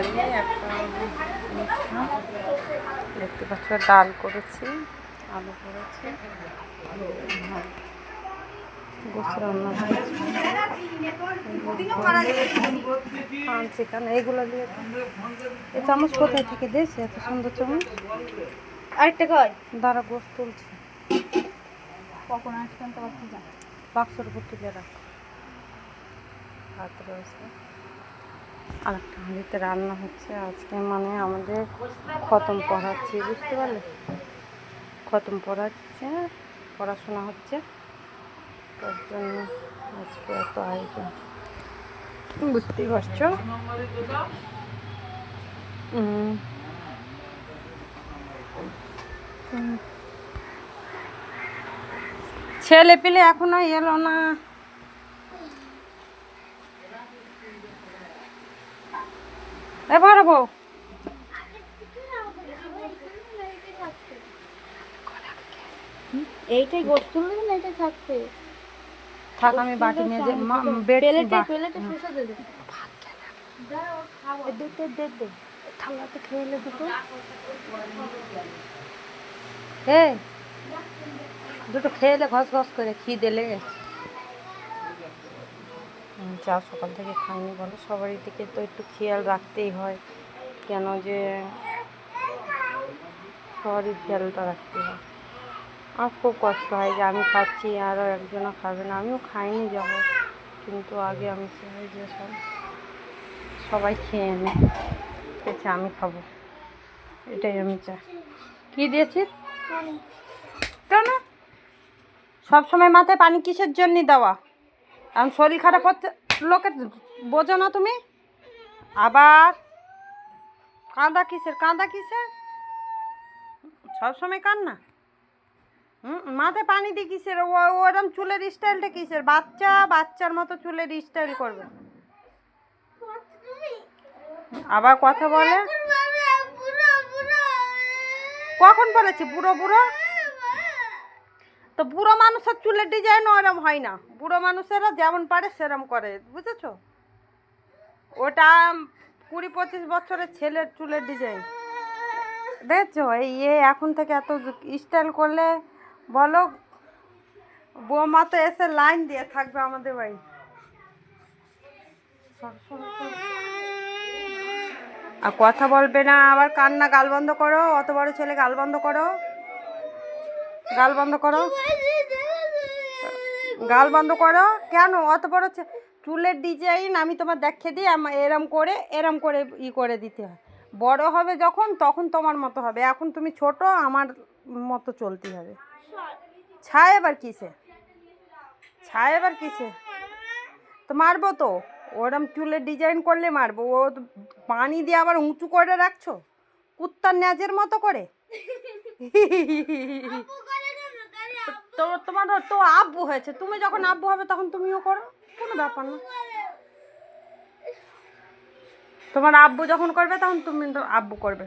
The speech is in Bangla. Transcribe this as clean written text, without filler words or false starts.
তরকারি একটা দেখতে পাচ্ছ, ডাল করেছি, আলু করেছি, গোস রান্না করেছি, চিকেন এইগুলো দিয়ে। এই চামচ কোথায় থেকে দিয়েছে এত সুন্দর চামচ? আরেকটা কয় দাঁড়া, গোস তুলছি। কখন আসবেন তো বাক্সর উপর তুলে রাখ। ভাত রয়েছে, আর একটা হাঁড়িতে রান্না হচ্ছে আজকে। মানে আমাদের খতম পড়াচ্ছি, বুঝতে পারলে? খতম পড়াচ্ছে, পড়াশোনা হচ্ছে, তার জন্য আজকে এত আয়োজন, বুঝতেই পারছো। ছেলে পেলে এখনো এলো না। এবার বউ এইটাই গোস তুলবে না, এইটাই থাকবে। থাক, আমি বাটি নিয়ে যে প্লেটে শুষে দে। দে থালাতে খেয়ে এলে দুটো। হ্যাঁ, দুটো খেয়ে এলে ঘস ঘস করে খিদে লেগে গেছে। চা সকাল থেকে খাইনি বলো, সবারই দিকে তো একটু খেয়াল রাখতেই হয়। কেন যে সবারই খেয়ালটা রাখতে হয়। আমার খুব কষ্ট হয় যে আমি খাচ্ছি আরও একজনও খাবে না। আমিও খাইনি যাবো, কিন্তু আগে আমি চাই যে সবাই খেয়ে নে, খেয়েছে আমি খাবো, এটাই আমি চাই। কী দিয়েছি কেন সবসময় মাথায় পানি কিসের জন্য দেওয়া? এখন শরীর খারাপ হচ্ছে লোকের, বোঝো না তুমি? আবার কাঁদা কিসের সবসময় কান্না? মাথায় পানি দিয়ে কিসের? ওরম চুলের স্টাইলটা কিসের? বাচ্চার মতো চুলের স্টাইল করবে, আবার কথা বলে। কখন বলেছি বুড়ো বুড়ো? তো বুড়ো মানুষের চুলের ডিজাইন ওরম হয় না, বুড়ো মানুষেরা যেমন পারে সেরম করে, বুঝেছো? ওটা 20-25 বছরের ছেলের চুলের ডিজাইন, দেখছো? এই এখন থেকে এত স্টাইল করলে বলো, বৌমা তো এসে লাইন দিয়ে থাকবে আমাদের বাড়ি। আর কথা বলবে না, আবার কান্না। গাল বন্ধ করো, অত বড় ছেলে, গাল বন্ধ করো, গাল বন্ধ করো, গাল বন্ধ করো। কেন অত বড় চুলের ডিজাইন আমি তোমার দেখিয়ে দিই, এরম করে করে দিতে হয়। বড় হবে যখন, তখন তোমার মতো হবে। এখন তুমি ছোট, আমার মতো চলতে হবে। ছায় এবার কিসে তো মারবো তো? ওরম চুলের ডিজাইন করলে মারবো। ও পানি দিয়ে আবার উঁচু করে রাখছো, কুত্তার ন্যাজের মতো করে। তোমার তো আব্বু হয়েছে, তুমি যখন আব্বু হবে তখন তুমিও করো, কোনো ব্যাপার না। তোমার আব্বু যখন করবে তখন তুমি আব্বু করবে।